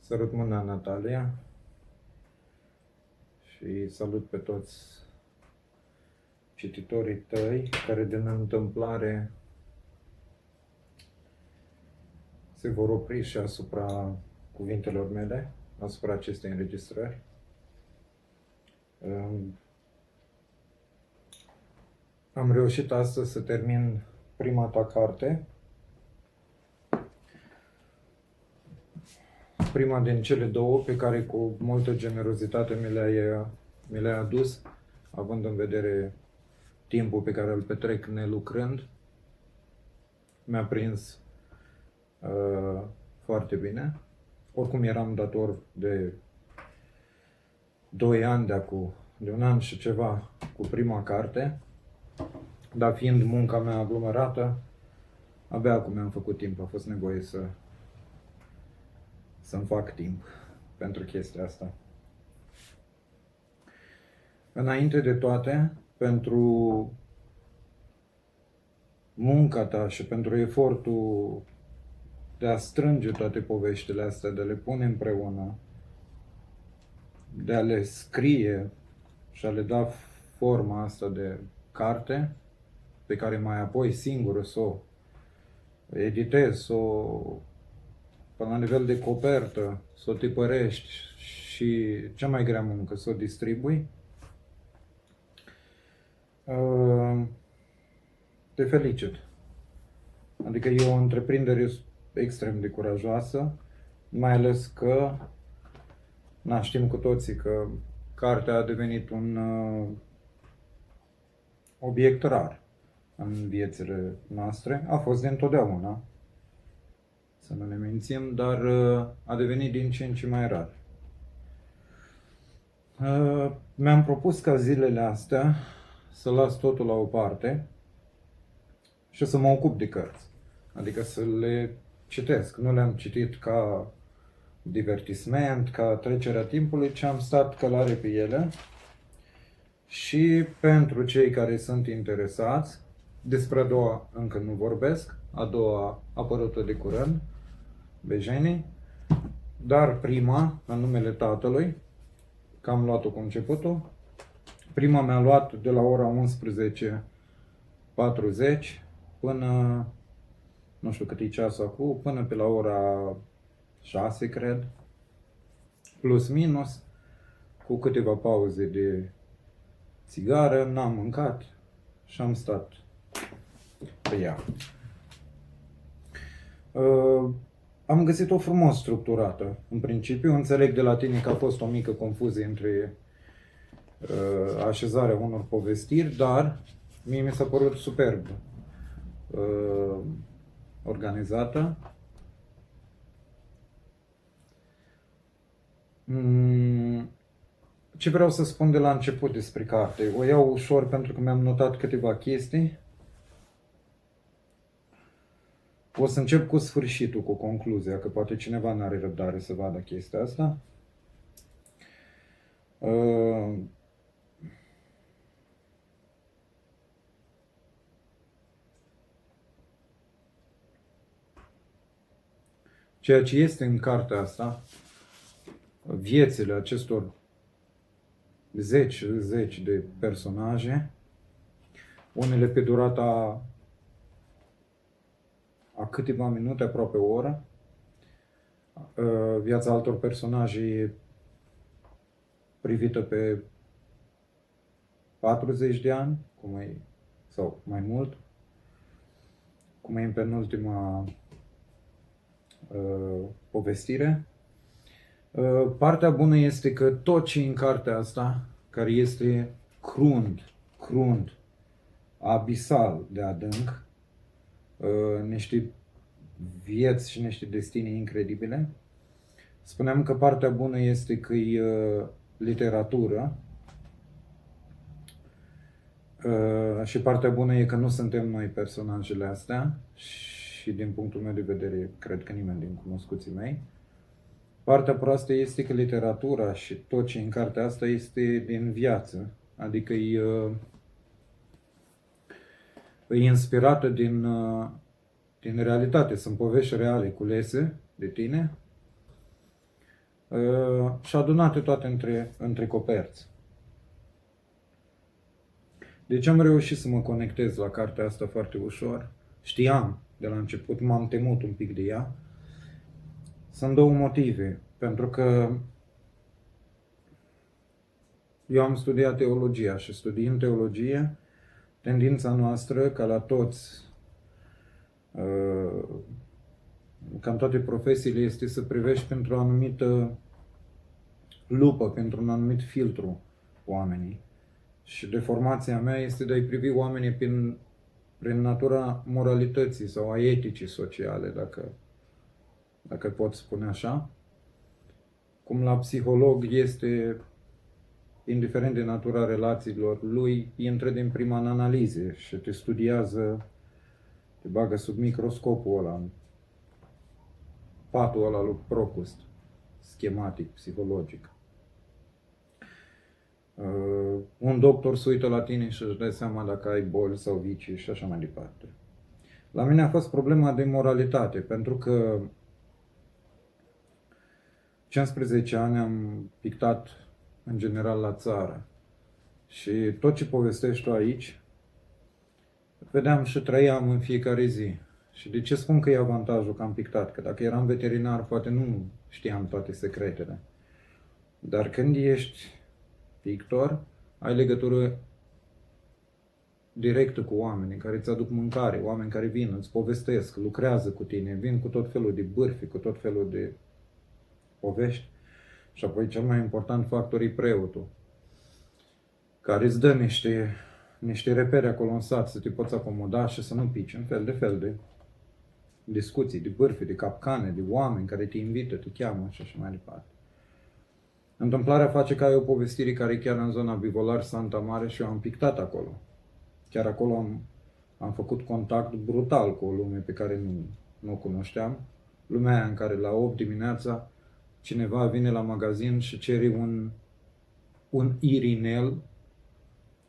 Sărut mâna, Natalia, și salut pe toți cititorii tăi care din întâmplare se vor opri și asupra cuvintelor mele, asupra acestei înregistrări. Am reușit astăzi să termin prima ta carte, prima din cele două pe care cu multă generozitate mi le-ai adus, având în vedere timpul pe care îl petrec nelucrând. Mi-a prins foarte bine. Oricum eram dator de 2 ani de 1 an și ceva cu prima carte, dar fiind munca mea aglomerată, abia acum mi-am făcut timp. A fost nevoie să-mi fac timp pentru chestia asta. Înainte de toate, pentru munca ta și pentru efortul de a strânge toate poveștile astea, de a le pune împreună, de a le scrie și a le da forma asta de carte, pe care mai apoi singur să o editezi, până la nivel de copertă, să o tipărești și cea mai grea muncă, să o distribui. Te felicit. Adică e o întreprindere extrem de curajoasă, mai ales că știm cu toții că cartea a devenit un obiect rar în viețile noastre. A fost de întotdeauna, să nu ne mințim, dar a devenit din ce în ce mai rar. Mi-am propus ca zilele astea să las totul la o parte și să mă ocup de cărți. Adică să le citesc. Nu le-am citit ca divertisment, ca trecerea timpului, ci am stat călare pe ele. Și pentru cei care sunt interesați, despre a doua încă nu vorbesc, a doua apărută de curând, Bejenii, dar prima, în numele tatălui, că am luat-o cu începutul. Prima mi-a luat de la ora 11:40 până, nu știu cât e ceasul acum, până pe la ora 6, cred, plus minus, cu câteva pauze de țigară, n-am mâncat și am stat pe ea. Am găsit-o frumos structurată, în principiu. Înțeleg de la tine că a fost o mică confuzie între așezarea unor povestiri, dar mie mi s-a părut superb organizată. Ce vreau să spun de la început despre carte? O iau ușor pentru că mi-am notat câteva chestii. O să încep cu sfârșitul, cu concluzia, că poate cineva n-are răbdare să vadă chestia asta. Ceea ce este în cartea asta, viețile acestor zeci de personaje, unele pe durata a câteva minute, aproape o oră. Viața altor personaje e privită pe 40 de ani, sau mai mult, cum e în penultima povestire. Partea bună este că tot ce în cartea asta, care este crunt, abisal de adânc, niște vieți și niște destine incredibile. Spuneam că partea bună este că e literatură și partea bună e că nu suntem noi personajele astea și din punctul meu de vedere cred că nimeni din cunoscuții mei. Partea proastă este că literatura și tot ce în cartea asta este din viață, adică e inspirată din realitate, sunt povești reale culese de tine și adunate toate între coperți. Deci am reușit să mă conectez la cartea asta foarte ușor. Știam de la început, m-am temut un pic de ea. Sunt două motive. Pentru că eu am studiat teologia și studiind teologie, tendința noastră, ca la toți, ca în toate profesiile, este să privești pentru o anumită lupă, pentru un anumit filtru oamenii. Și deformația mea este de a-i privi oamenii prin natura moralității sau a eticii sociale, dacă pot spune așa. Cum la psiholog este, indiferent de natura relațiilor lui, intră din prima în analize și te studiază, te bagă sub microscopul ăla, în patul ăla lui Procust, schematic, psihologic. Un doctor se uită la tine și își dă seama dacă ai boli sau vicii și așa mai departe. La mine a fost problema de moralitate, pentru că 15 ani am pictat în general la țară și tot ce povestești tu aici, vedeam și trăiam în fiecare zi. Și de ce spun că e avantajul că am pictat? Că dacă eram veterinar, poate nu știam toate secretele. Dar când ești pictor, ai legătură directă cu oamenii care îți aduc mâncare, oameni care vin, îți povestesc, lucrează cu tine, vin cu tot felul de bârfi, cu tot felul de povești. Și apoi cel mai important factor e preotul, care îți dă niște repere acolo în sat să te poți acomoda și să nu pici în fel de discuții, de bârfi, de capcane, de oameni care te invită, te cheamă și așa mai departe. Întâmplarea face că ai o povestire care e chiar în zona Bivolar, Santa Mare și eu am pictat acolo. Chiar acolo am făcut contact brutal cu o lume pe care nu o cunoșteam. Lumea aia în care la 8 dimineața cineva vine la magazin și cere un irinel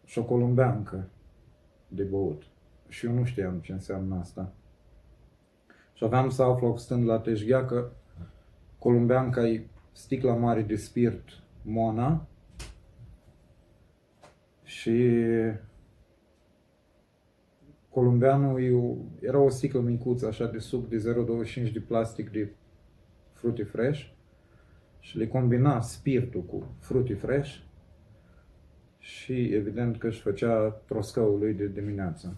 și o columbeancă de băut. Și eu nu știam ce înseamnă asta. Și aveam să aflu stând la teșghea că columbeanca e sticla mare de spirit Mona și columbeanul era o sticlă micuță așa de suc de 0,25 de plastic de Fruity Fresh și le combina spiritul cu Fruity Fresh și evident că își făcea troscăul lui de dimineață.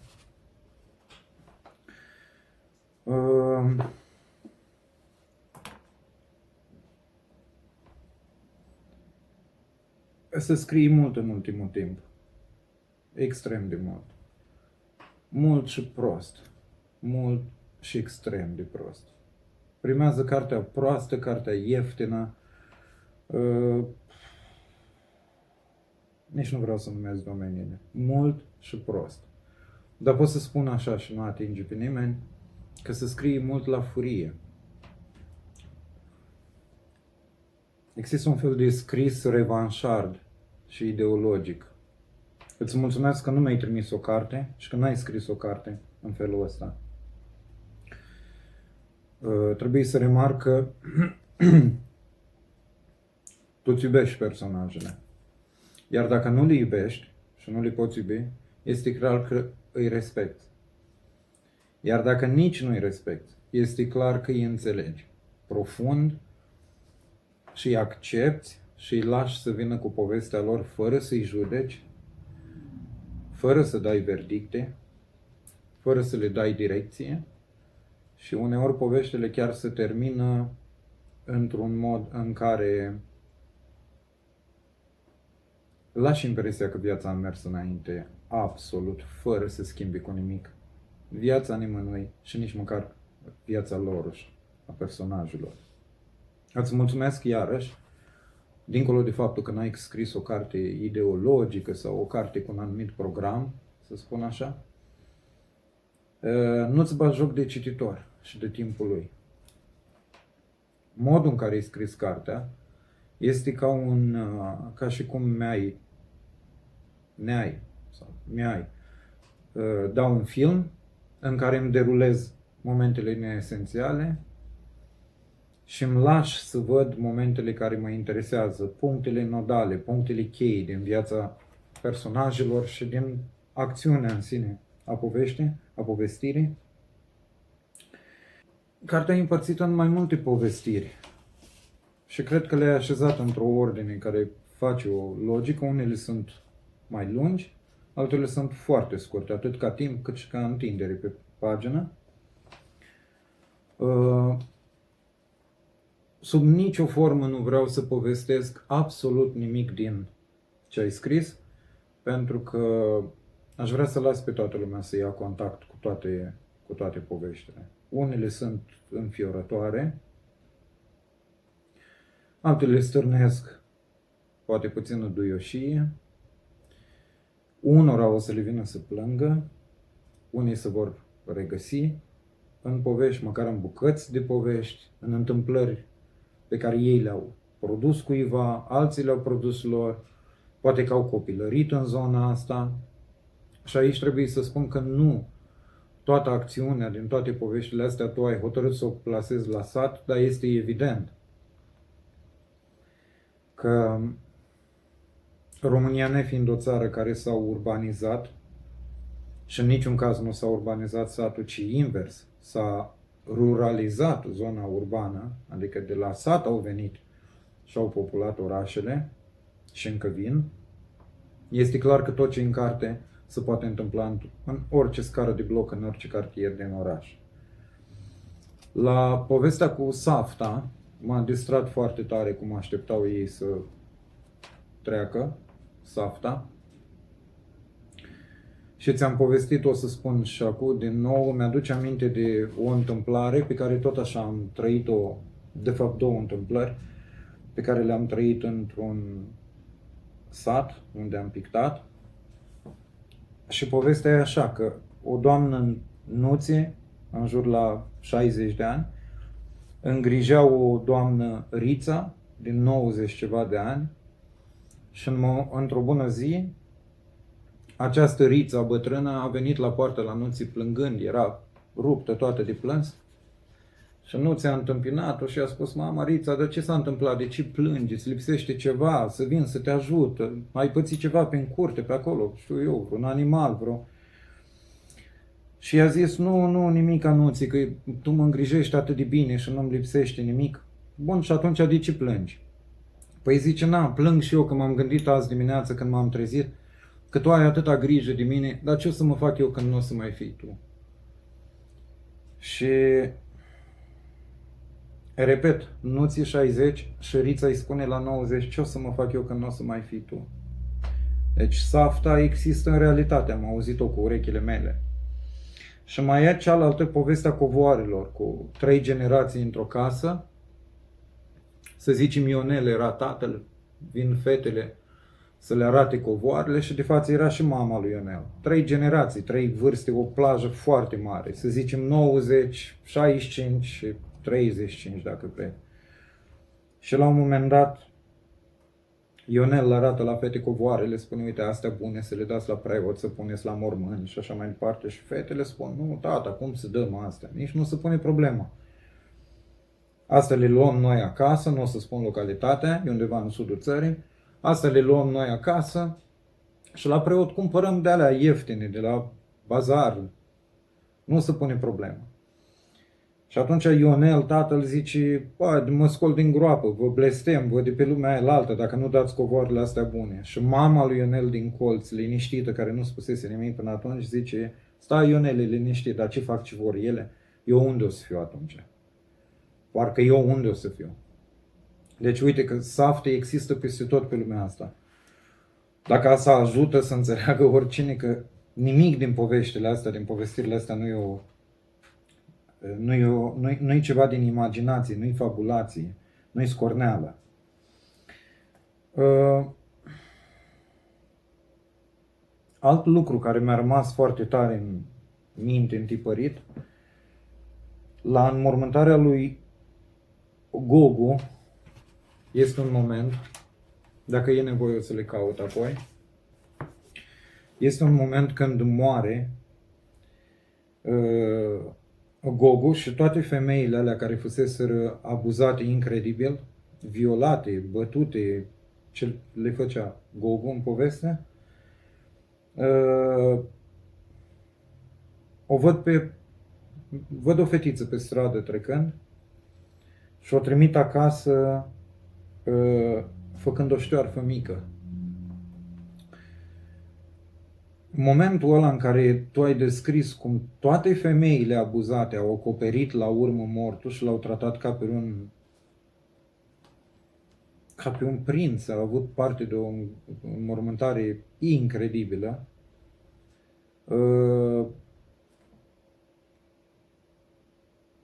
Să scrii mult în ultimul timp. Extrem de mult. Mult și prost. Mult și extrem de prost. Primează cartea proastă, cartea ieftină. Nici nu vreau să numesc domeniile. Mult și prost. Dar pot să spun așa și nu atinge pe nimeni, că să scrii mult la furie. Există un fel de scris revanșard și ideologic. Îți mulțumesc că nu mi-ai trimis o carte și că n-ai scris o carte în felul ăsta. Trebuie să remarc că tu îți iubești personajele. Iar dacă nu le iubești și nu le poți iubi, este clar că îi respecti. Iar dacă nici nu îi respecti, este clar că îi înțelegi profund și îi accepti și îi lași să vină cu povestea lor fără să-i judeci, fără să dai verdicte, fără să le dai direcție și uneori poveștile chiar se termină într-un mod în care lași impresia că viața a mers înainte absolut, fără să schimbi cu nimic viața nimănui și nici măcar viața lor, a personajelor. Îți mulțumesc iarăși, dincolo de faptul că n-ai scris o carte ideologică sau o carte cu un anumit program, să spun așa, nu-ți bagi joc de cititor și de timpul lui. Modul în care ai scris cartea este ca și cum mi-ai dau un film în care îmi derulez momentele neesențiale și îmi lași să văd momentele care mă interesează, punctele nodale, punctele cheie din viața personajelor și din acțiunea în sine a poveștii, a povestirii. Cartea e împărțită în mai multe povestiri și cred că le-ai așezat într-o ordine care face o logică. Unele sunt mai lungi, altele sunt foarte scurte, atât ca timp cât și ca întindere pe pagină. Sub nicio formă nu vreau să povestesc absolut nimic din ce ai scris, pentru că aș vrea să las pe toată lumea să ia contact cu toate poveștile. Unele sunt înfiorătoare, altele stârnesc poate puțină duioșie, unora o să le vină să plângă, unii se vor regăsi în povești, măcar în bucăți de povești, în întâmplări pe care ei le-au produs cuiva, alții le-au produs lor, poate că au copilărit în zona asta. Și aici trebuie să spun că nu toată acțiunea din toate poveștile astea tu ai hotărât să o plasezi la sat, dar este evident că România nefiind o țară care s-a urbanizat, și în niciun caz nu s-a urbanizat satul, ci invers, s-a ruralizat zona urbană, adică de la sat au venit și au populat orașele și încă vin. Este clar că tot ce în carte se poate întâmpla în orice scară de bloc, în orice cartier din oraș. La povestea cu Safta m-a distrat foarte tare cum așteptau ei să treacă Safta. Și ți-am povestit, o să spun și acum din nou, mi-aduce aminte de o întâmplare pe care tot așa am trăit-o, de fapt două întâmplări, pe care le-am trăit într-un sat unde am pictat. Și povestea e așa, că o doamnă în nuție, în jur la 60 de ani, îngrijea o doamnă Rița, din 90 ceva de ani, și într-o bună zi, această Rița bătrână a venit la poartă la nuții plângând, era ruptă toată de plâns. Și nuția a întâmpinat-o și a spus: mama Rița, dar ce s-a întâmplat? De ce plângi? Îți lipsește ceva? Să vin să te ajut? Ai pățit ceva prin curte, pe acolo? Știu eu, un animal, vreo... Și i-a zis: nu, nimic, nuții, că tu mă îngrijești atât de bine și nu-mi lipsește nimic. Bun, și atunci de ce plângi? Păi zice: plâng și eu, că m-am gândit azi dimineață când m-am trezit, că tu ai atâta grijă de mine, dar ce o să mă fac eu când nu o să mai fii tu? Și... repet, nuții 60 și Rița îi spune la 90: ce o să mă fac eu când nu o să mai fii tu? Deci Safta există în realitate, am auzit-o cu urechile mele. Și mai e cealaltă, povestea covoarelor, cu 3 generații într-o casă. Să zicem, Ionel era tatăl, vin fetele să le arate covoarele și de față era și mama lui Ionel. 3 generații, 3 vârste, o plajă foarte mare. Să zicem 90, 65 și 35, dacă vrei. Și la un moment dat, Ionel le arată la fete covoarele, spune: uite, astea bune, să le dați la preot, să puneți la mormânt și așa mai departe. Și fetele spun: nu, tata, cum să dăm astea? Nici nu se pune problema. Astea le luăm noi acasă, nu o să spun localitatea, e undeva în sudul țării. Astea le luăm noi acasă și la preot cumpărăm de alea ieftine, de la bazar. Nu se pune problema. Și atunci Ionel, tatăl, zice: mă scol din groapă, vă blestem, vă de pe lumea aia altă, dacă nu dați covoarele astea bune. Și mama lui Ionel din colț, liniștită, care nu spusese nimic până atunci, zice: stai, Ionele, liniștit, dar ce fac, ce vor ele? Eu unde o să fiu atunci? Parcă eu unde o să fiu? Deci uite că Safte există peste tot pe lumea asta. Dacă asta ajută să înțeleagă oricine că nimic din poveștile astea, din povestirile astea nu e ceva din imaginație, nu e fabulație, nu e scorneală. Alt lucru care mi-a rămas foarte tare în minte, întipărit, la înmormântarea lui Gogu, este un moment, dacă e nevoie o să le caut apoi, este un moment când moare Gogu și toate femeile alea care fuseseră abuzate incredibil, violate, bătute, ce le făcea Gogu în poveste, o văd o fetiță pe stradă trecând și o trimit acasă făcând o ștoarfă mică. În momentul ăla în care tu ai descris cum toate femeile abuzate au acoperit la urmă mortul și l-au tratat ca pe un prinț, a avut parte de o înmormântare incredibilă,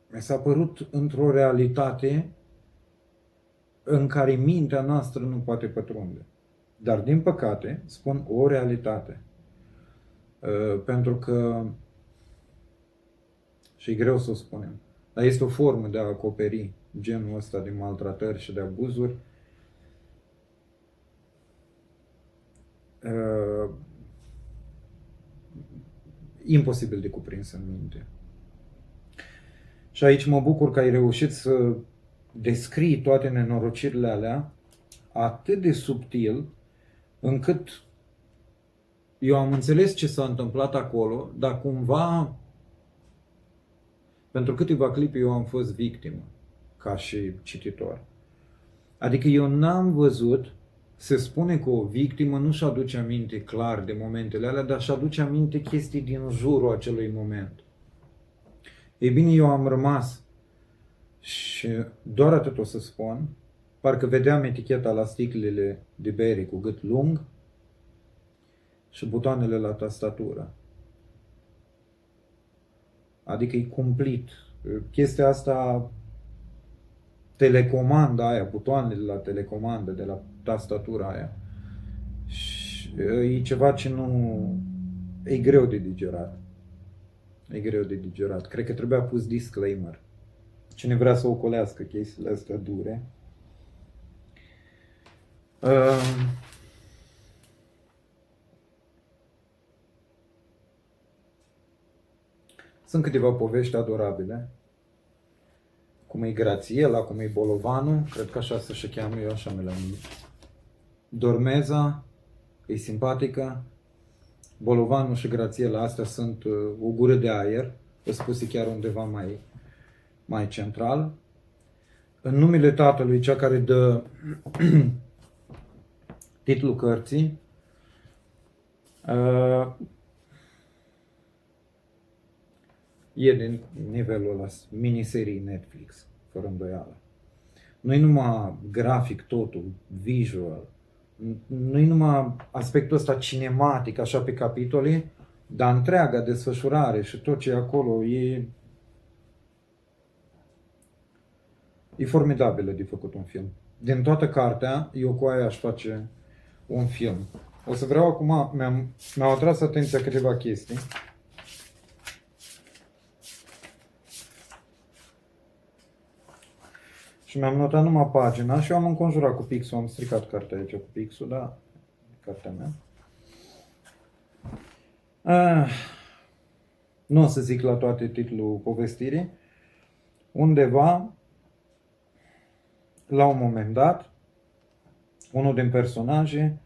mi s-a părut într-o realitate în care mintea noastră nu poate pătrunde. Dar, din păcate, spun o realitate. Pentru că, și e greu să o spunem, dar este o formă de a acoperi genul ăsta de maltratări și de abuzuri imposibil de cuprins în minte. Și aici mă bucur că ai reușit să descrii toate nenorocirile alea atât de subtil, încât eu am înțeles ce s-a întâmplat acolo, dar cumva, pentru câteva clipe eu am fost victimă, ca și cititor. Adică eu n-am văzut, se spune că o victimă nu-și aduce aminte clar de momentele alea, dar își aduce aminte chestii din jurul acelui moment. Ei bine, eu am rămas și doar atât o să spun, parcă vedeam eticheta la sticlele de bere cu gât lung și butoanele la tastatură. Adică e cumplit. Chestia asta, telecomanda aia, butoanele la telecomandă de la tastatura aia, și e ceva ce nu... e greu de digerat. E greu de digerat. Cred că trebuia pus disclaimer. Cine vrea să ocolească chestiile astea dure. Sunt câteva povești adorabile. Cum e Grațiela, cum e Bolovanu, cred că așa se cheamă, eu așa mi le-am numit. Dormeza, e simpatică. Bolovanu și Grațiela, astea sunt o gură de aer, îți puse chiar undeva mai central. În numele Tatălui, cea care dă titlul cărții, e din nivelul ăla, miniserii Netflix, fără îndoială. Nu-i numai grafic totul, visual, nu-i numai aspectul ăsta cinematic, așa pe capitole, dar întreaga desfășurare și tot ce e acolo e formidabilă de făcut un film. Din toată cartea, eu cu aia aș face un film. O să vreau acum, mi-au atras atenția câteva chestii. Și mi-am notat numai pagina și eu am înconjurat cu pixul, am stricat cartea aici cu pixul, da, cartea mea. Nu o să zic la toate titlul povestirii. Undeva, la un moment dat, unul din personaje,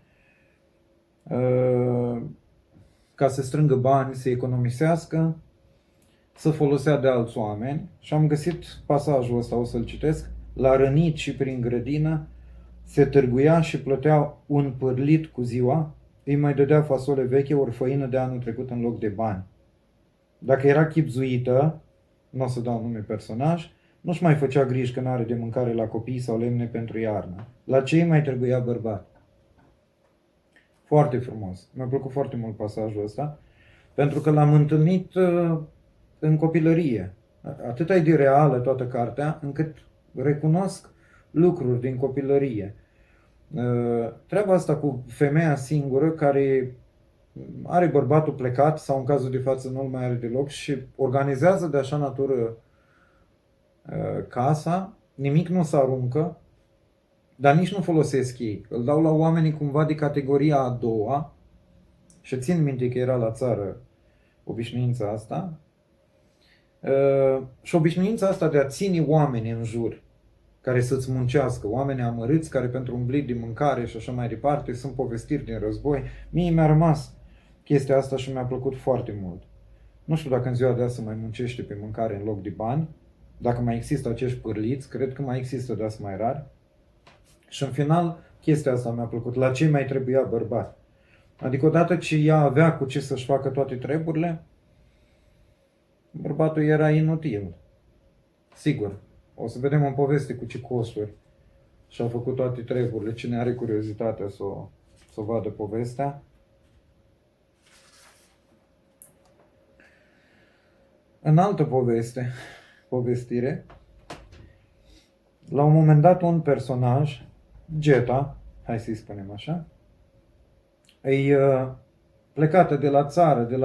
ca să strângă bani, să economisească, să folosea de alți oameni, și am găsit pasajul ăsta, o să-l citesc. La rănit și prin grădină, se târguia și plătea un pârlit cu ziua, îi mai dădea fasole veche ori făină de anul trecut în loc de bani. Dacă era chipzuită, nu o să dau nume personaj, nu-și mai făcea griji că n-are de mâncare la copii sau lemne pentru iarnă. La ce îi mai trebuia bărbat? Foarte frumos. Mi-a plăcut foarte mult pasajul ăsta, pentru că l-am întâlnit în copilărie. Atât e de reală toată cartea, încât recunosc lucruri din copilărie. Treaba asta cu femeia singură care are bărbatul plecat sau în cazul de față nu-l mai are deloc și organizează de așa natură casa, nimic nu se aruncă, dar nici nu folosesc ei. Îl dau la oamenii cumva de categoria a doua și țin minte că era la țară obișnuința asta. Și obișnuința asta de a ține oameni în jur, care să-ți muncească, oameni amărâți care pentru un blic de mâncare și așa mai departe, sunt povestiri din război. Mie mi-a rămas chestia asta și mi-a plăcut foarte mult. Nu știu dacă în ziua de azi se mai muncește pe mâncare în loc de bani, dacă mai există acești pârliți, cred că mai există, dar sunt mai rari. Și în final, chestia asta mi-a plăcut. La ce mai trebuia bărbat? Adică odată ce ea avea cu ce să-și facă toate treburile, bărbatul era inutil. Sigur, o să vedem în poveste cu ce costuri și-a făcut toate treburile. Cine are curiozitatea să o vadă povestea. În altă povestire, la un moment dat un personaj, Geta, hai să-i spunem așa, e plecată de la țară, de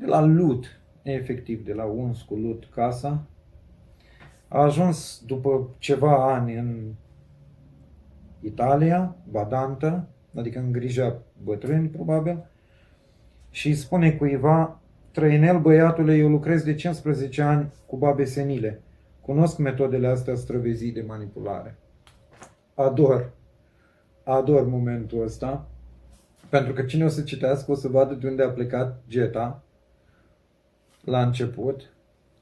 la lut, efectiv, de la uns cu lut casa, a ajuns după ceva ani în Italia, badantă, adică în grija bătrâni, probabil, și îi spune cuiva: Trăinel, băiatule, eu lucrez de 15 ani cu babe senile. Cunosc metodele astea străvezii de manipulare. Ador momentul ăsta, pentru că cine o să citească o să vadă de unde a plecat Geta la început.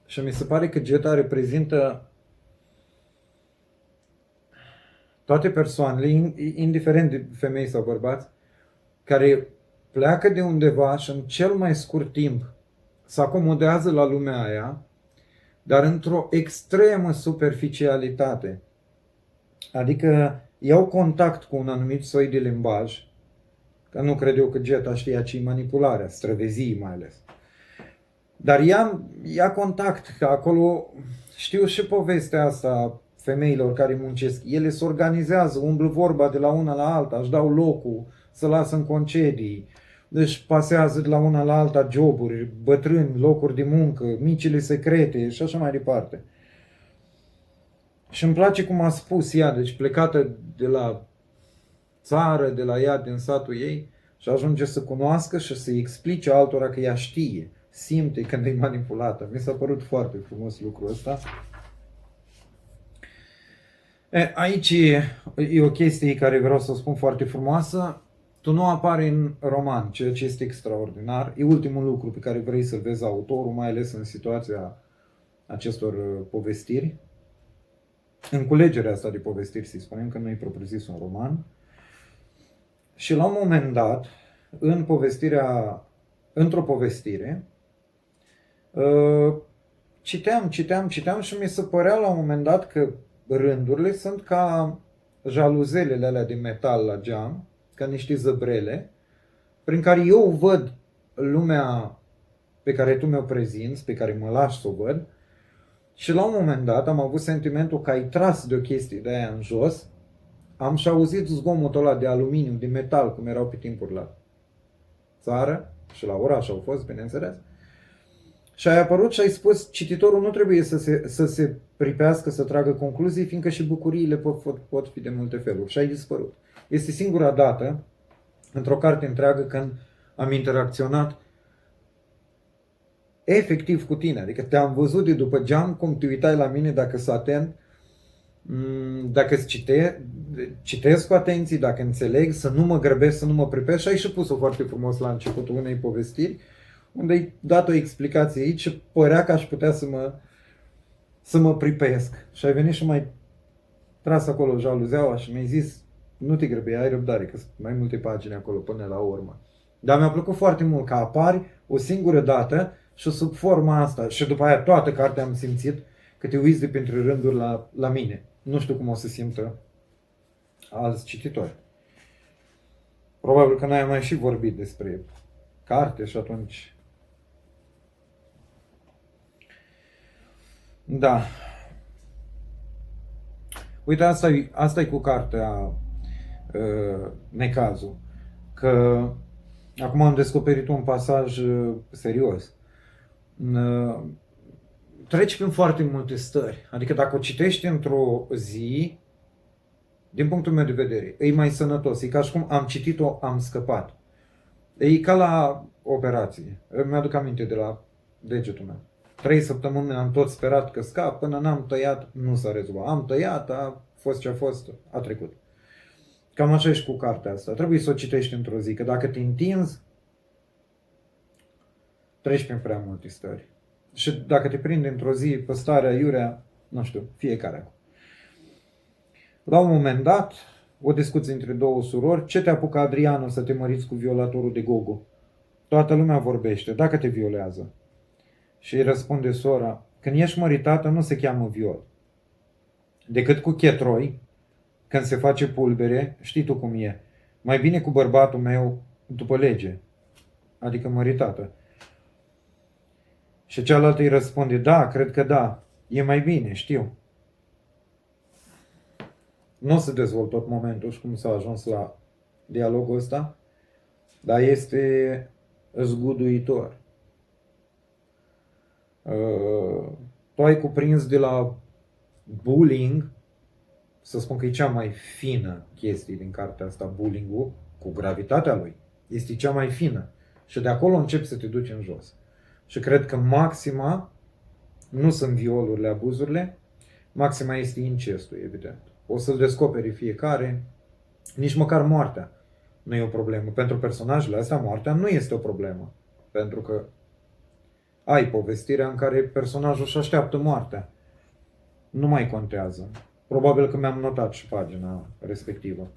Și mi se pare că Geta reprezintă toate persoanele, indiferent de femei sau bărbați, care pleacă de undeva și în cel mai scurt timp se acomodează la lumea aia, dar într-o extremă superficialitate. Adică iau contact cu un anumit soi de limbaj, că nu cred eu că Geta știa ce-i manipularea, străvezii mai ales. Dar ia contact, că acolo știu și povestea asta femeilor care muncesc. Ele se organizează, umblă vorba de la una la alta, își dau locul, se lasă în concedii, își pasează de la una la alta joburi, bătrâni, locuri de muncă, micile secrete și așa mai departe. Și îmi place cum a spus ea, deci plecată de la țară, de la ea, din satul ei, și ajunge să cunoască și să-i explice altora că ea știe, simte când e manipulată. Mi s-a părut foarte frumos lucrul ăsta. Aici e o chestie care vreau să o spun foarte frumoasă. Tu nu apari în roman, ceea ce este extraordinar. E ultimul lucru pe care vrei să-l vezi autorul, mai ales în situația acestor povestiri. În culegerea asta de povestiri, să spunem, că nu e propriu-zis un roman. Și la un moment dat, într-o povestire, citeam și mi se părea la un moment dat că rândurile sunt ca jaluzelele alea de metal la geam, ca niște zăbrele, prin care eu văd lumea pe care tu mi-o prezinți, pe care mă lași să o văd, și la un moment dat am avut sentimentul că ai tras de o chestie de aia în jos, am și auzit zgomotul ăla de aluminiu, de metal, cum erau pe timpuri la țară și la oraș au fost, bineînțeles. Și ai apărut și ai spus: cititorul nu trebuie să se pripească, să tragă concluzii, fiindcă și bucuriile pot fi de multe feluri. Și ai dispărut. Este singura dată, într-o carte întreagă, când am interacționat efectiv cu tine. Adică te-am văzut de după geam, cum te uitai la mine, dacă sunt atent, dacă îți citesc cu atenție, dacă înțeleg, să nu mă grăbesc, să nu mă pripesc. Și ai și pus-o foarte frumos la începutul unei povestiri, unde ai dat o explicație aici și părea că aș putea să mă pripesc. Și ai venit și mai tras acolo jaluzeaua și mi-ai zis: nu te grăbi, ai răbdare, că sunt mai multe pagini acolo până la urmă. Dar mi-a plăcut foarte mult că apari o singură dată și sub forma asta. Și după aia toată cartea am simțit că te uiți de printre rânduri la mine. Nu știu cum o să simtă alți cititori. Probabil că n-ai mai și vorbit despre carte și atunci... Da. Uite, asta e cu cartea Necazul. Că acum am descoperit un pasaj serios. Treci prin foarte multe stări. Adică dacă o citești într-o zi, din punctul meu de vedere, e mai sănătos. E ca și cum am citit-o, am scăpat. E ca la operație. Mi-aduc aminte de la degetul meu. 3 săptămâni am tot sperat că scap, până n-am tăiat, nu s-a rezolvat. Am tăiat, a fost ce a fost, a trecut. Cam așa e și cu cartea asta. Trebuie să o citești într-o zi, că dacă te întinzi, treci prin prea multe stări. Și dacă te prinde într-o zi pe starea iurea, nu știu, fiecare. La un moment dat, o discuție între două surori, ce te apucă Adriano să te măriți cu violatorul de Gogo? Toată lumea vorbește, dacă te violează. Și îi răspunde sora, când ești măritată nu se cheamă viol. Decât cu chetroi, când se face pulbere, știi tu cum e. Mai bine cu bărbatul meu după lege, adică măritată. Și cealaltă îi răspunde, da, cred că da, e mai bine, știu. Nu o să dezvolt tot momentul și cum s-a ajuns la dialogul ăsta, dar este zguduitor. Tu ai cuprins de la bullying, să spun că e cea mai fină chestie din cartea asta, bullying-ul, cu gravitatea lui, este cea mai fină. Și de acolo începi să te duci în jos. Și cred că maxima nu sunt violurile, abuzurile, maxima este incestul, evident. O să-l descoperi fiecare, nici măcar moartea nu e o problemă. Pentru personajele astea, moartea nu este o problemă. Pentru că ai povestirea în care personajul își așteaptă moartea. Nu mai contează. Probabil că mi-am notat și pagina respectivă.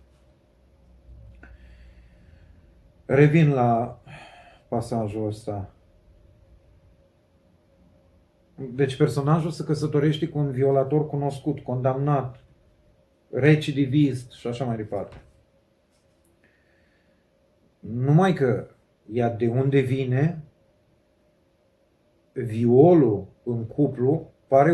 Revin la pasajul ăsta. Deci personajul se căsătorește cu un violator cunoscut, condamnat, recidivist și așa mai departe. Numai că ea de unde vine, violul în cuplu pare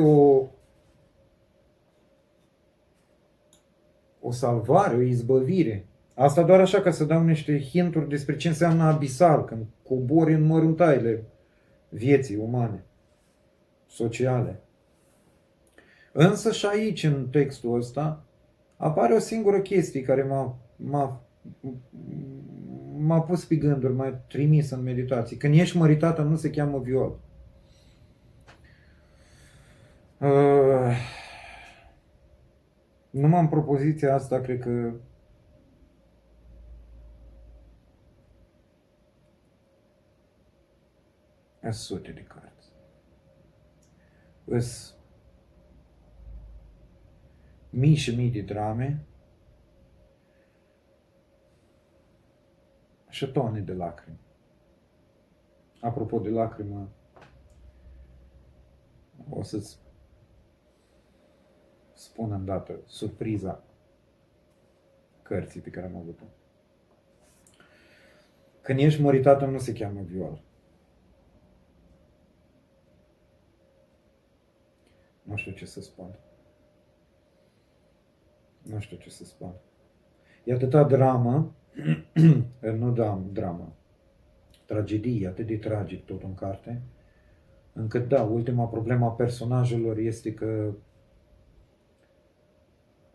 o salvare, o izbăvire. Asta doar așa ca să dau niște hinturi despre ce înseamnă abisal, când cobori în măruntaiele vieții umane, sociale. Însă și aici, în textul ăsta, apare o singură chestie care m-a pus pe gânduri, m-a trimis în meditații. Când ești măritată, nu se cheamă viol. Numai în propoziția asta, cred că sute de cărți. Îs mii și mii de drame și tone de lacrimi. Apropo de lacrimă, o să-ți spun îndată surpriza cărții pe care am avut-o. Când ești măritată nu se cheamă viol. Nu știu ce să spun. Nu știu ce să spun. E atâta dramă, nu dramă, tragedie, atât de tragic tot în carte, încât da, ultima problemă a personajelor este că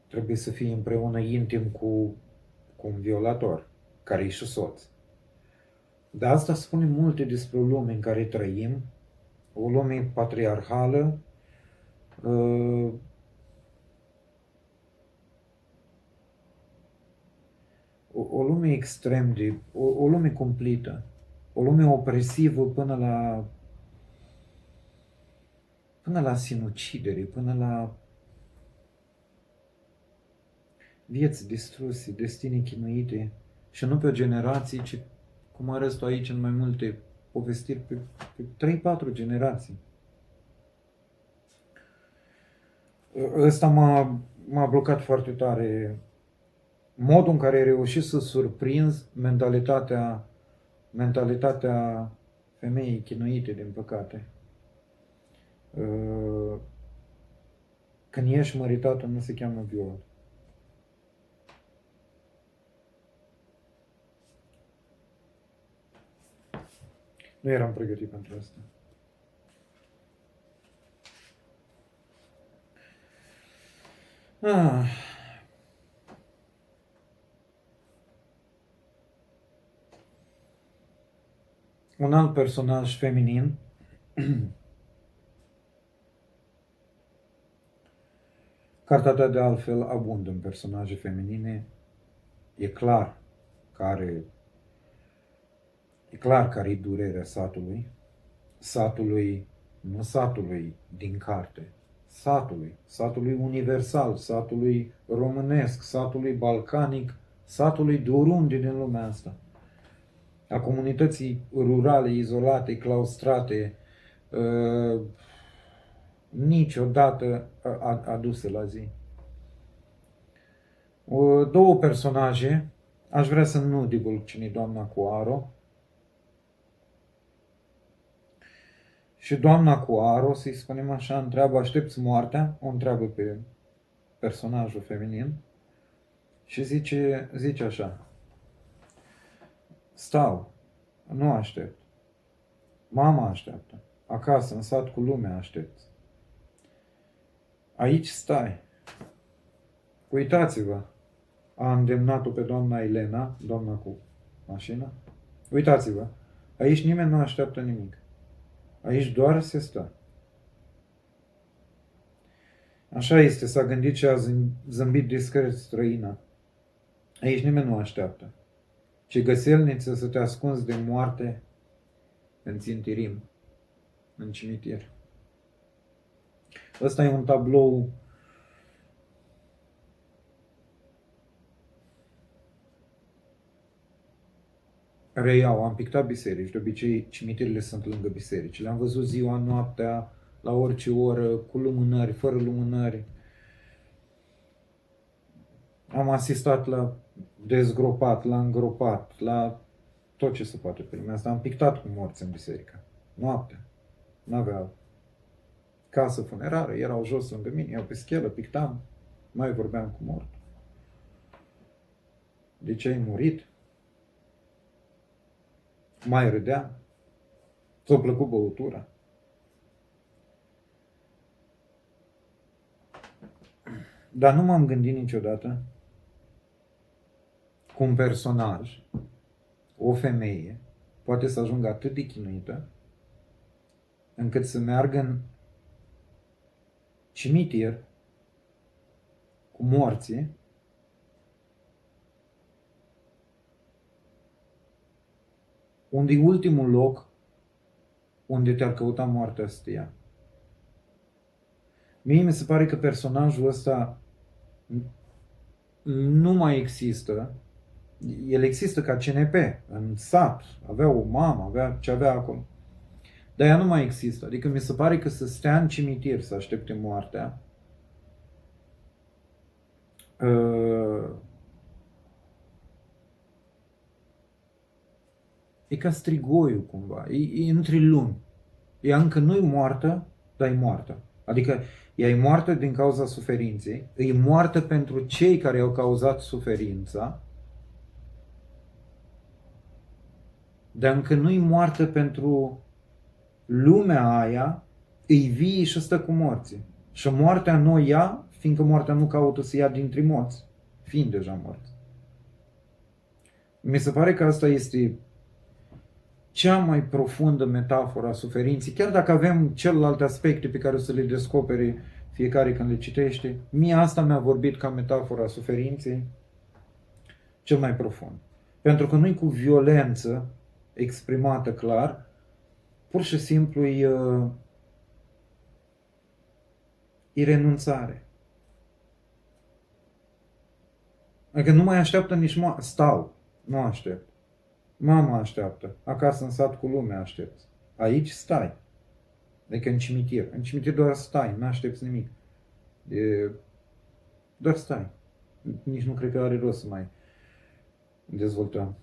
trebuie să fie împreună intim cu un violator, care e și soț. Dar asta spune multe despre o lume în care trăim, o lume patriarhală, o lume extrem de, o lume cumplită, o lume opresivă până la sinucidere, până la vieți distruse, destine chinuite și nu pe o generație, ci cum arăți tu aici în mai multe povestiri, pe 3-4 generații. Ăsta m-a blocat foarte tare modul în care ai reușit să surprinzi mentalitatea femeii chinuite, din păcate. Când ești măritată, nu se cheamă viol. Nu eram pregătit pentru asta. Un alt personaj feminin Cartea ta de altfel abundă în personaje feminine. E clar care e durerea satului, nu satului din carte, satului universal, satului românesc, satului balcanic, satului de oriunde din lumea asta, a comunității rurale, izolate, claustrate, niciodată aduse la zi. Două personaje, aș vrea să nu divulg cine doamna Cuaro. Și doamna Cuaro, să-i spunem așa, întreabă, aștepți moartea? O întreabă pe personajul feminin și zice așa, stau, nu aștept, mama așteaptă, acasă, în sat cu lumea aștept. Aici stai. Uitați-vă, a îndemnat-o pe doamna Elena, doamna cu mașina. Uitați-vă, aici nimeni nu așteaptă nimic. Aici doar se stă. Așa este, s-a gândit și a zâmbit discret străina. Aici nimeni nu așteaptă. Ce găselniță să te ascunzi de moarte în țintirim, în cimitir. Ăsta e un tablou reiau. Am pictat biserici, de obicei cimitirile sunt lângă biserici. Le-am văzut ziua, noaptea, la orice oră, cu lumânări, fără lumânări. Am asistat la dezgropat, la îngropat, la tot ce se poate pe lumea asta. Am pictat cu morți în biserică. Noaptea. N-avea casă funerară, erau jos lângă mine, iau pe schelă, pictam, mai vorbeam cu mort. De ce ai murit? Mai râdea. Ți-a plăcut băutura? Dar nu m-am gândit niciodată cum un personaj, o femeie, poate să ajungă atât de chinuită încât să meargă în cimitir cu morții unde e ultimul loc unde te-ar căuta moartea să te ia. Mie mi se pare că personajul ăsta nu mai există. El există ca CNP, în sat, avea o mamă, avea ce avea acolo. Dar ea nu mai există. Adică mi se pare că să stea în cimitir să aștepte moartea, e ca strigoiul cumva, e între lumi. Ea încă nu e moartă, dar e moartă. Adică ea e moartă din cauza suferinței, e moartă pentru cei care au cauzat suferința, dar încă nu e moartă pentru lumea aia, îi vie și stă cu morții. Și moartea nu o ia, fiindcă moartea nu caută să ia dintre morți, fiind deja morți. Mi se pare că asta este cea mai profundă metaforă a suferinței, chiar dacă avem celelalte aspecte pe care o să le descoperi fiecare când le citește, mie asta mi-a vorbit ca metafora suferinței cel mai profund. Pentru că nu-i cu violență exprimată clar, pur și simplu e renunțare. Adică nu mai așteaptă nici stau, nu aștept. Mama așteaptă, acasă în sat cu lumea aștept. Aici stai. Adică în cimitir. În cimitir doar stai, nu aștepți nimic. Doar stai. Nici nu cred că are rost să mai dezvoltăm.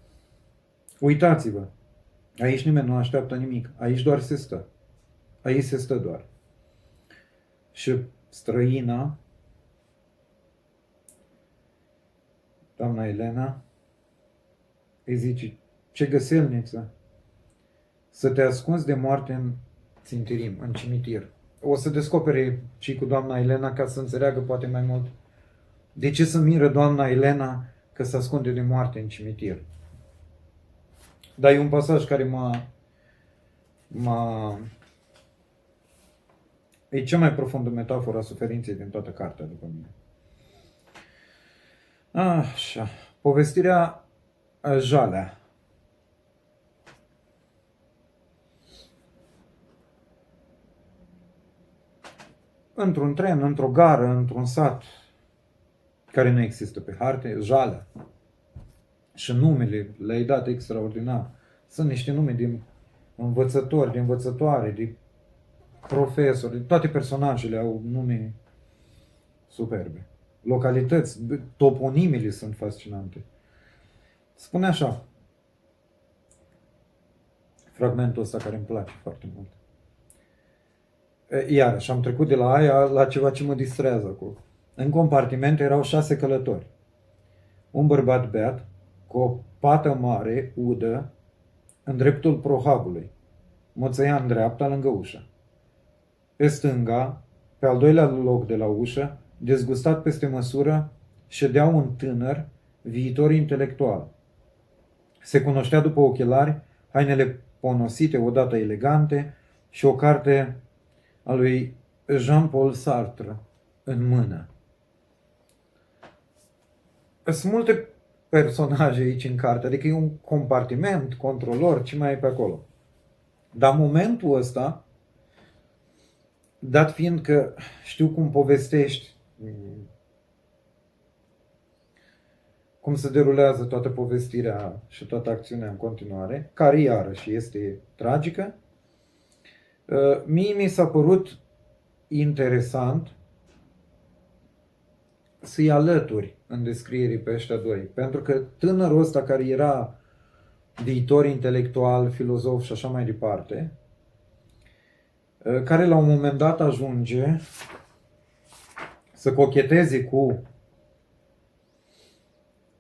Uitați-vă. Aici nimeni nu așteaptă nimic. Aici doar se stă. Aici se stă doar. Și străina, doamna Elena, îi zice, ce găselniță să te ascunzi de moarte în țintirim, în cimitir. O să descopere și cu doamna Elena ca să înțeleagă poate mai mult de ce să miră doamna Elena că se ascunde de moarte în cimitir. Dar e un pasaj care m-a E cea mai profundă metaforă a suferinței din toată cartea, după mine. Așa. Povestirea Jalea. Într-un tren, într-o gară, într-un sat care nu există pe harte, Jalea. Și numele le-ai dat extraordinar. Sunt niște nume de învățători, de învățătoare, de profesori, toate personajele au nume superbe. Localități, toponimele sunt fascinante. Spune așa, fragmentul ăsta care îmi place foarte mult. Iarăși, am trecut de la aia la ceva ce mă distrează acolo. În compartiment erau 6 călători. Un bărbat beat, cu o pată mare, udă, în dreptul prohabului. Moțăia în dreapta, lângă ușă. Pe stânga, pe al doilea loc de la ușă, dezgustat peste măsură, ședea un tânăr, viitor intelectual. Se cunoștea după ochelari, hainele ponosite, odată elegante, și o carte a lui Jean-Paul Sartre în mână. Sunt multe personaje aici în carte, adică e un compartiment, controlor, ce mai e pe acolo. Dar momentul ăsta, dat fiind că știu cum povestești, cum se derulează toată povestirea și toată acțiunea în continuare, care iarăși este tragică, mie mi s-a părut interesant să-i alături în descrierii pe ăștia doi. Pentru că tânărul ăsta care era viitor intelectual, filozof și așa mai departe, care la un moment dat ajunge să cocheteze cu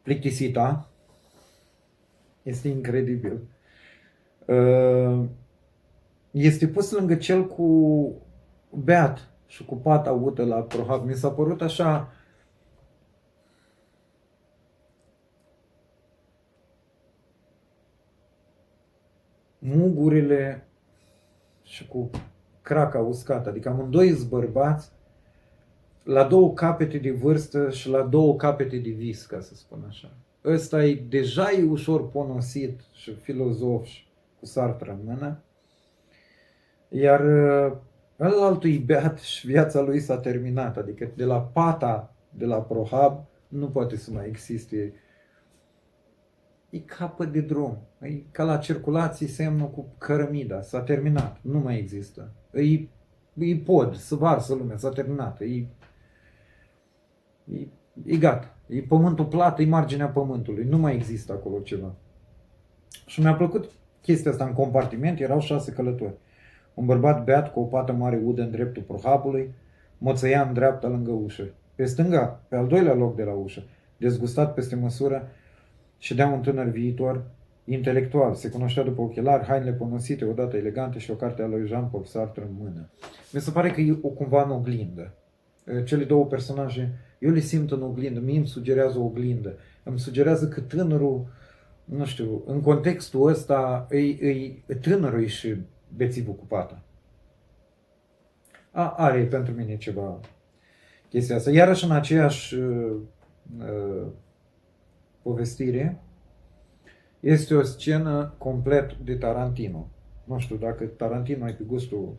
plictisita, este incredibil. Este pus lângă cel cu beat și cu pata udă la prohab. Mi s-a părut așa mugurile și cu craca uscată. Adică amândoi bărbați la două capete de vârstă și la două capete de vis, ca să spun așa. Ăsta e deja e ușor ponosit și filozof și cu Sartre în mână, iar ălaltul e beat și viața lui s-a terminat. Adică de la pata de la prohab nu poate să mai existe. E capăt de drum. E ca la circulație semnul cu cărămida. S-a terminat. Nu mai există. E pod, să varsă lumea. S-a terminat. E gata. E pământul plat, e marginea pământului. Nu mai există acolo ceva. Și mi-a plăcut chestia asta. În compartiment erau 6 călători. Un bărbat beat cu o pată mare udă în dreptul prohabului, moțăia în dreapta lângă ușă. Pe stânga, pe al doilea loc de la ușă, dezgustat peste măsură, ședea un tânăr viitor intelectual. Se cunoștea după ochelari, hainele ponosite, odată elegante și o carte a lui Jean-Paul Sartre în mână. Mi se pare că e cumva în oglindă. Cele două personaje, eu le simt în oglindă, mie îmi sugerează o oglindă. Îmi sugerează că tânărul, nu știu, în contextul ăsta, tânărul și bețivul cu pata. Are pentru mine ceva chestia asta. Iarăși în aceeași povestire este o scenă complet de Tarantino. Nu știu dacă Tarantino e pe gustul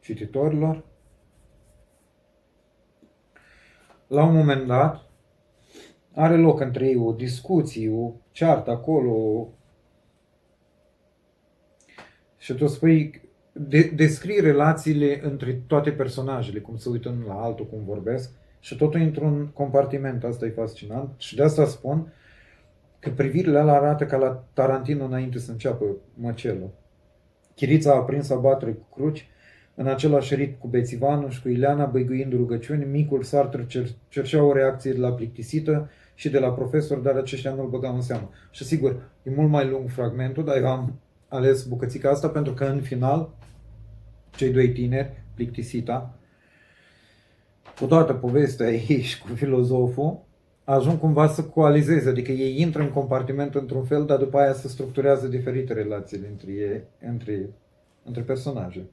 cititorilor. La un moment dat are loc între ei o discuție, o ceartă acolo. Și tu spui, descrii relațiile între toate personajele, cum se uită unul la altul, cum vorbesc, și totul într-un compartiment. Asta e fascinant. Și de asta spun că privirile alea arată ca la Tarantino înainte să înceapă măcelul. Chirița a prins a batre cu cruci, în același ritm cu bețivanul și cu Ileana, băiguind rugăciuni, micul Sartre cercea o reacție de la plictisită și de la profesor, dar aceștia nu-l băgau în seamă. Și sigur, e mult mai lung fragmentul, dar eu am ales bucățica asta pentru că în final, cei doi tineri, plictisita, cu toată povestea ei și cu filozoful, ajung cumva să coalizeze, adică ei intră în compartiment într-un fel, dar după aia se structurează diferite relații între personaje.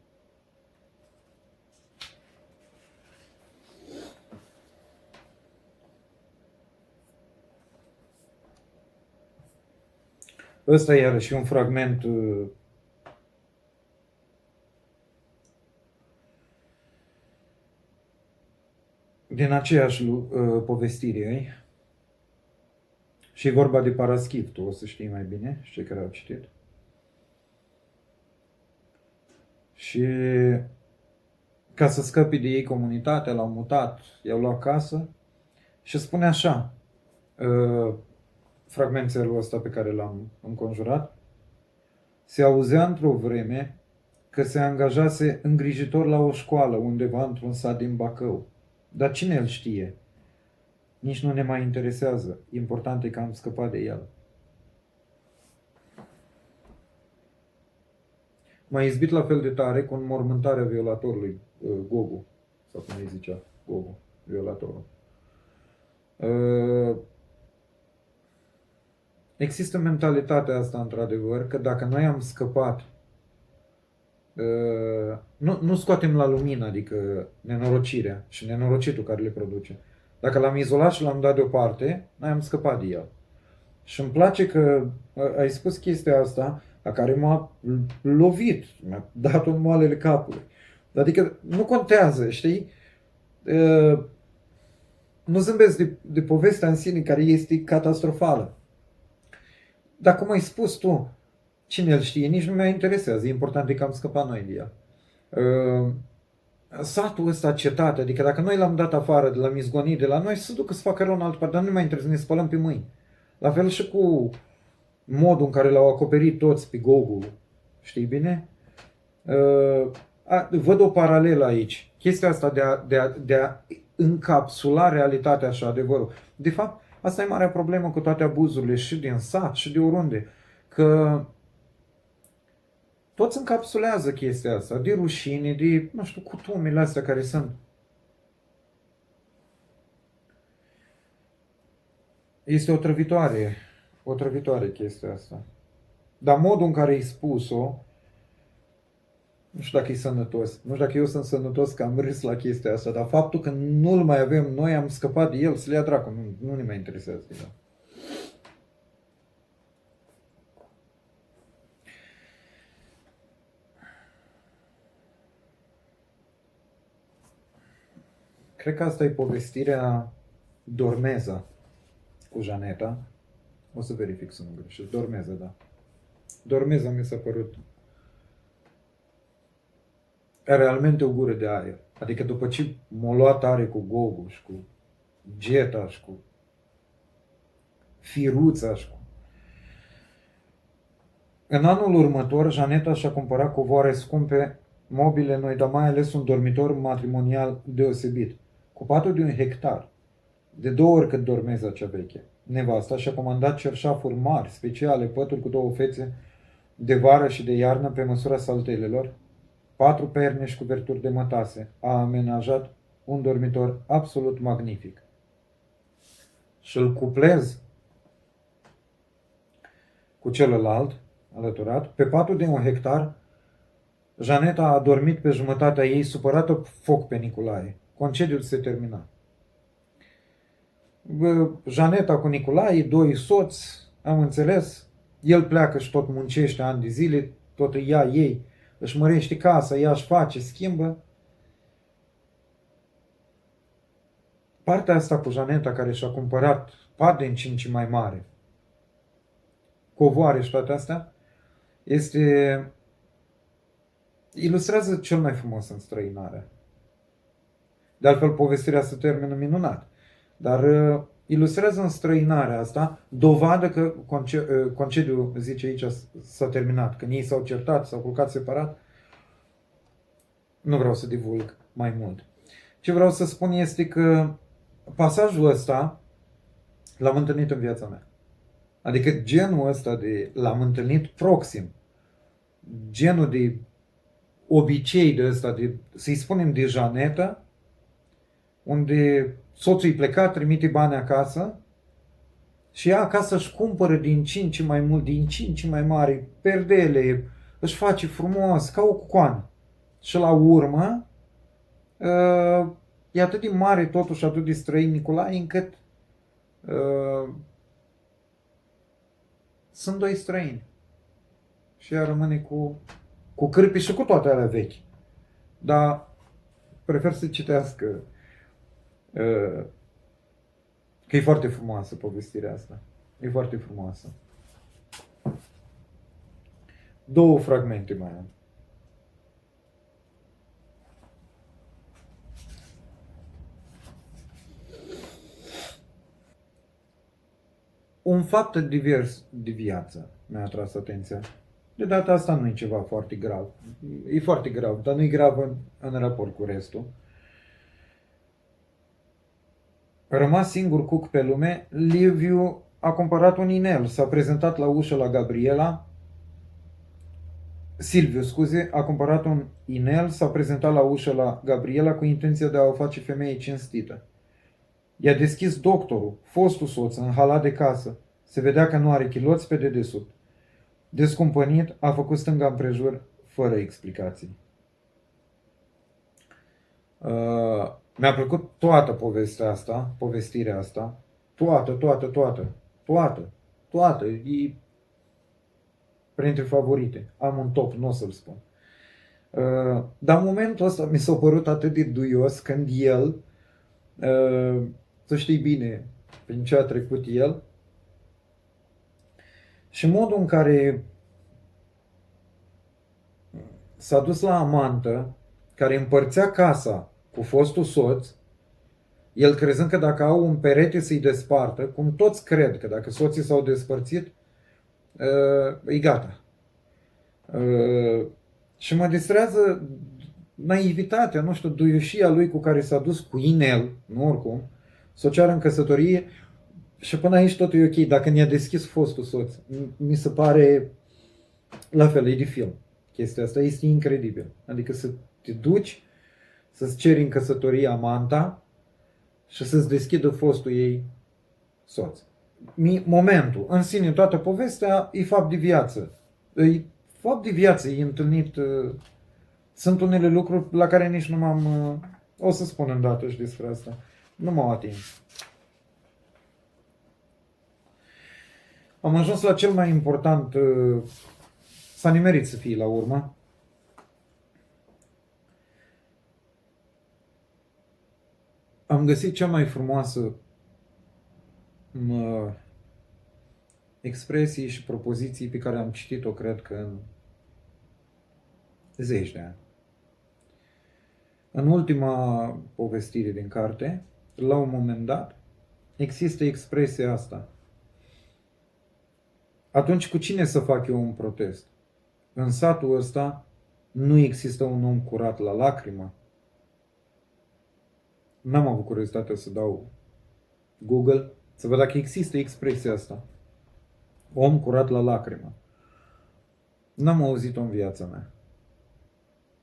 Ăsta e iarăși un fragment din aceeași povestire. Și e vorba de Paraschif, tu o să știi mai bine, cei care au citit. Și ca să scape de ei comunitatea, l-au mutat, i-au luat casă și spune așa, fragmentul ăsta pe care l-am înconjurat, se auzea într-o vreme că se angajase îngrijitor la o școală undeva într-un sat din Bacău. Dar cine îl știe? Nici nu ne mai interesează. Important e că am scăpat de el. M-a izbit la fel de tare cu înmormântarea violatorului, Gogu, sau cum îi zicea, Gogu, violatorul. Există mentalitatea asta, într-adevăr, că dacă noi am scăpat, nu scoatem la lumină, adică nenorocirea și nenorocitul care le produce. Dacă l-am izolat și l-am dat deoparte, noi am scăpat de el. Și îmi place că ai spus chestia asta, la care m-a lovit, mi-a dat în moalele capului. Adică nu contează, știi? Nu zâmbesc de povestea în sine, care este catastrofală. Dar cum ai spus tu, cine îl știe, nici nu mă interesează. E important că am scăpat noi de el. Satul ăsta, cetate, adică dacă noi l-am dat afară, l-am izgonit de la noi, să ducă să facă rău în altă parte, dar nu mai interesează, ne spălăm pe mâini. La fel și cu modul în care l-au acoperit toți pe Gogu, știi bine? Văd o paralelă aici. Chestia asta de a încapsula realitatea și adevărul. De fapt, asta e marea problemă cu toate abuzurile și din sat și de oriunde. Că toți încapsulează chestia asta, de rușine, de, nu știu, cutumile astea care sunt. Este o trăvitoare chestia asta. Dar modul în care ai spus-o, nu știu dacă e sănătos. Nu știu dacă eu sunt sănătos că am râs la chestia asta, dar faptul că nu-l mai avem, noi am scăpat de el, să le ia dracu, nu ne mai interesează. Da. Cred că asta e povestirea Dormeza cu Janeta. O să verific să nu greșesc. Dormeza, da. Dormeza mi s-a părut realmente o gură de aer. Adică după ce m-a luat tare cu Gogu și cu Geta și cu Firuța și cu... În anul următor, Janeta și-a cumpărat covoare scumpe, mobile noi, dar mai ales un dormitor matrimonial deosebit, cu patul de 1 hectar, de 2 ori cât Dormeza cea veche. Nevasta și-a comandat cerșafuri mari, speciale, pături cu 2 fețe de vară și de iarnă pe măsura saltelelor, 4 perne și cuverturi de mătase. A amenajat un dormitor absolut magnific. Și îl cuplez cu celălalt, alăturat, pe patul de 1 hectar, Janeta a dormit pe jumătatea ei, supărată foc pe Nicolae. Concediul se termina. Janeta cu Nicolae, 2 soți, am înțeles, el pleacă și tot muncește ani de zile, tot îi ia ei, își mărește casa, ea își face, schimbă. Partea asta cu Janeta, care și-a cumpărat pat de 5 mai mare, covoare și toate astea, ilustrează cel mai frumos în străinare. De altfel, povestirea se termină minunat. Dar ilustrează în străinarea asta dovadă că concediul, zice aici, s-a terminat. Când ei s-au certat, s-au culcat separat. Nu vreau să divulg mai mult. Ce vreau să spun este că pasajul ăsta l-am întâlnit în viața mea. Adică genul ăsta de l-am întâlnit proxim. Genul de obicei de ăsta, să-i spunem de Janeta, unde soțul e plecat, trimite bani acasă și ea acasă își cumpără din ce în ce mai mult, din ce în ce mai mari perdele, își face frumos, ca o cucoană. Și la urmă, e atât de mare totuși, atât de străin Nicolae, încât sunt doi străini. Și ea rămâne cu cârpii și cu toate alea vechi. Dar prefer să citească. Că e foarte frumoasă povestirea asta. E foarte frumoasă. Două fragmente mai am. Un fapt divers de viață mi-a atras atenția. De data asta nu e ceva foarte grav. E foarte grav, dar nu e grav în raport cu restul. Rămas singur cuc pe lume, Liviu a cumpărat un inel, s-a prezentat la ușă la Gabriela. Silviu, scuze, a cumpărat un inel, s-a prezentat la ușă la Gabriela cu intenția de a o face femeie cinstită. I-a deschis doctorul, fostul soț, în halat de casă. Se vedea că nu are chiloți pe dedesubt. Descumpănit, a făcut stânga împrejur, fără explicații. Mi-a plăcut toată povestirea asta. Toată. E printre favorite. Am un top, nu o să-l spun. Dar în momentul ăsta mi s-a părut atât de duios când el, să știi bine prin ce a trecut el, și modul în care s-a dus la amantă, care împărțea casa cu fostul soț, el crezând că dacă au un perete să-i despartă, cum toți cred că dacă soții s-au despărțit, e gata. Și mă distrează naivitatea, nu știu, duioșia lui cu care s-a dus cu inel, nu oricum, să o ceară în căsătorie și până aici totul e ok. Dacă ne-a deschis fostul soț, mi se pare la fel, e de film. Chestia asta este incredibil. Adică să te duci, să-ți ceri în căsătorie amanta și să-ți deschidă fostul ei soț. Momentul, în sine, toată povestea, e fapt de viață. E fapt de viață, e întâlnit. Sunt unele lucruri la care nici nu m-am... O să spun îndată și despre asta. Nu m-au atins. Am ajuns la cel mai important. S-a nimerit să fie la urmă. Am găsit cea mai frumoasă expresii și propoziții pe care am citit-o, cred că în zeci de ani. În ultima povestire din carte, la un moment dat, există expresia asta. Atunci cu cine să fac eu un protest? În satul ăsta nu există un om curat la lacrimă. N-am avut curiozitatea să dau Google să văd dacă există expresia asta. Om curat la lacrimă. N-am auzit-o în viața mea.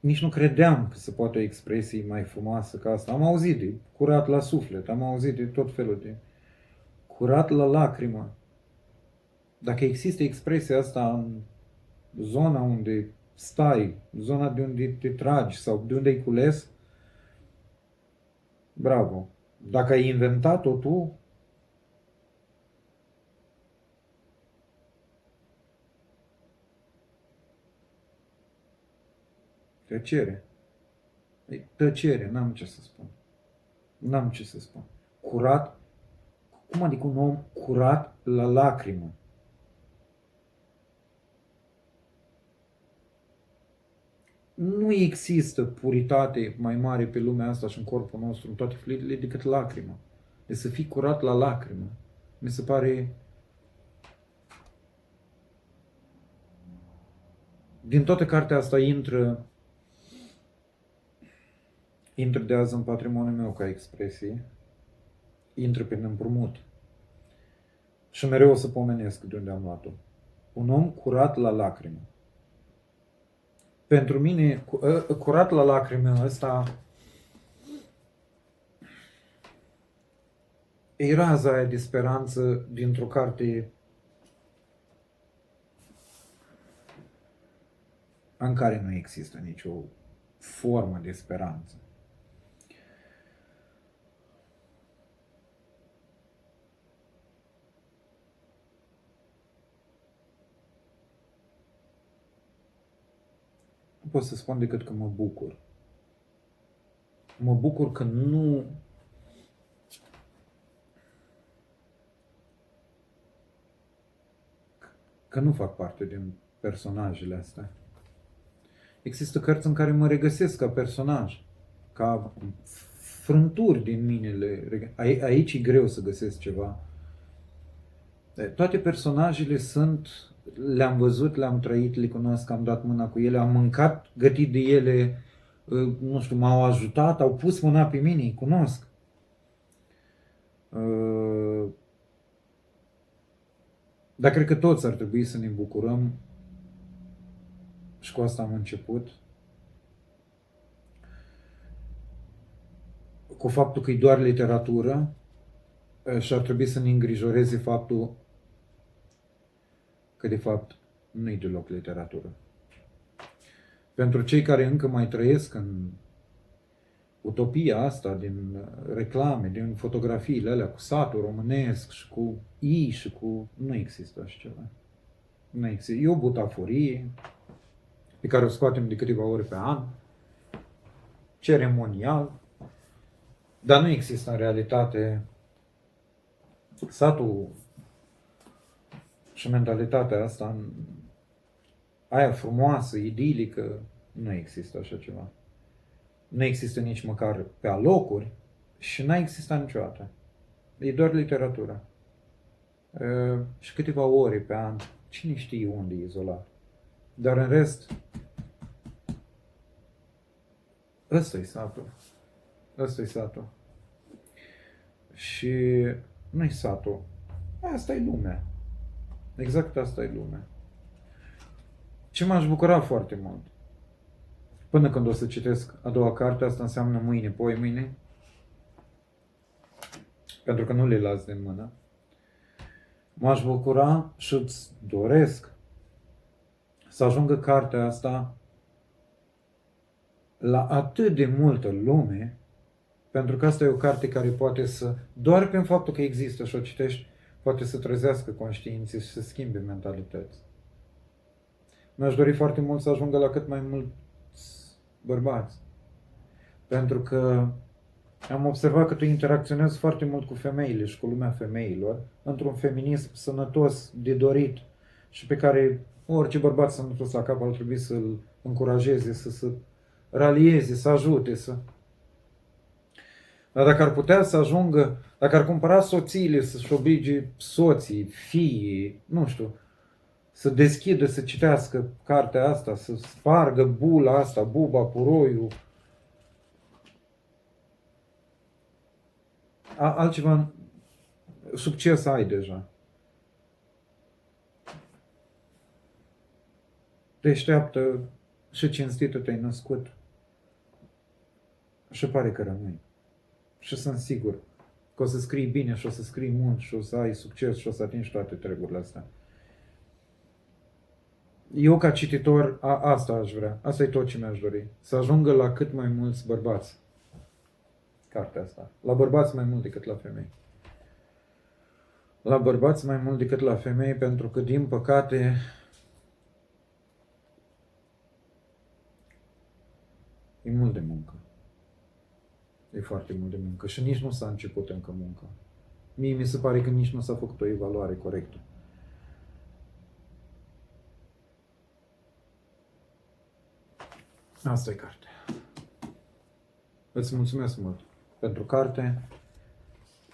Nici nu credeam că se poate o expresie mai frumoasă ca asta. Am auzit de curat la suflet, am auzit de tot felul de curat la lacrimă. Dacă există expresia asta în zona unde stai, zona de unde te tragi sau de unde ai cules, bravo. Dacă ai inventat-o tu, tăcere. Tăcere, n-am ce să spun. N-am ce să spun. Curat? Cum adică un om curat la lacrimă? Nu există puritate mai mare pe lumea asta și în corpul nostru, în toate fluidele, decât lacrima. De să fii curat la lacrimă. Mi se pare... Din toată cartea asta intră de azi în patrimoniul meu ca expresie, intră prin împrumut. Și mereu o să pomenesc de unde am luat-o. Un om curat la lacrimă. Pentru mine, curat la lacrimă ăsta e raza aia de speranță dintr-o carte în care nu există nicio formă de speranță. pot să spun decât că mă bucur. Mă bucur că nu fac parte din personajele astea. Există cărți în care mă regăsesc ca personaj, ca frânturi din mine. Aici e greu să găsesc ceva. Toate personajele le-am văzut, le-am trăit, le cunosc, am dat mâna cu ele, am mâncat, gătit de ele, nu știu, m-au ajutat, au pus mâna pe mine, îi cunosc. Dar cred că toți ar trebui să ne bucurăm, și cu asta am început, cu faptul că e doar literatură și ar trebui să ne îngrijoreze faptul că de fapt nu e deloc literatură. Pentru cei care încă mai trăiesc în utopia asta din reclame, din fotografiile alea cu satul românesc și cu i și cu... Nu există așa ceva. Nu există. E o butaforie pe care o scoatem de câteva ori pe an, ceremonial, dar nu există în realitate. Satul și mentalitatea asta, aia frumoasă, idilică, nu există așa ceva. Nu există nici măcar pe alocuri și n-a existat niciodată. E doar literatura. Și câteva ore pe an, cine știe unde e izolat. Dar în rest, ăsta e satul. Ăsta e satul. Și nu e satul. Asta e lumea. Exact asta e lumea. Ce m-aș bucura foarte mult, până când o să citesc a doua carte, asta înseamnă mâine, poimâine, pentru că nu le las din mână, m-aș bucura și îți doresc să ajungă cartea asta la atât de multă lume, pentru că asta e o carte care poate să, doar prin faptul că există și o citești, poate să trezească conștiințe și să schimbe mentalități. Mi-aș dori foarte mult să ajungă la cât mai mulți bărbați. Pentru că am observat că tu interacționezi foarte mult cu femeile și cu lumea femeilor, într-un feminism sănătos, de dorit și pe care orice bărbat sănătos la cap ar trebui să-l încurajeze, să se ralieze, să ajute, să... Dar dacă ar putea să ajungă, dacă ar cumpăra soțiile să-și oblige soții, fiii, nu știu, să deschidă, să citească cartea asta, să spargă bula asta, buba, puroiul. Altceva, succes ai deja. Deșteaptă și cinstită te-ai născut. Și pare că rămâi. Și sunt sigur că o să scrii bine și o să scrii mult și o să ai succes și o să atingi toate treburile astea. Eu ca cititor, asta aș vrea. Asta e tot ce mi-aș dori. Să ajungă la cât mai mulți bărbați. Cartea asta. La bărbați mai mult decât la femei. La bărbați mai mult decât la femei, pentru că, din păcate, e mult de muncă. E foarte mult de muncă. Și nici nu s-a început încă munca. Mie mi se pare că nici nu s-a făcut o evaluare corectă. Asta e cartea. Îți mulțumesc mult pentru carte.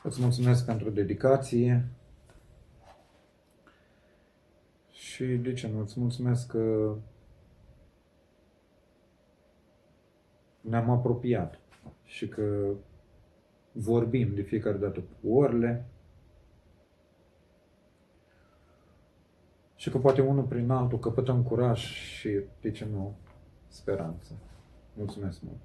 Îți mulțumesc pentru dedicație. Și de ce nu? Îți mulțumesc că ne-am apropiat și că vorbim de fiecare dată cu orele și că poate unul prin altul căpătăm curaj și, de ce nu, speranță. Mulțumesc mult!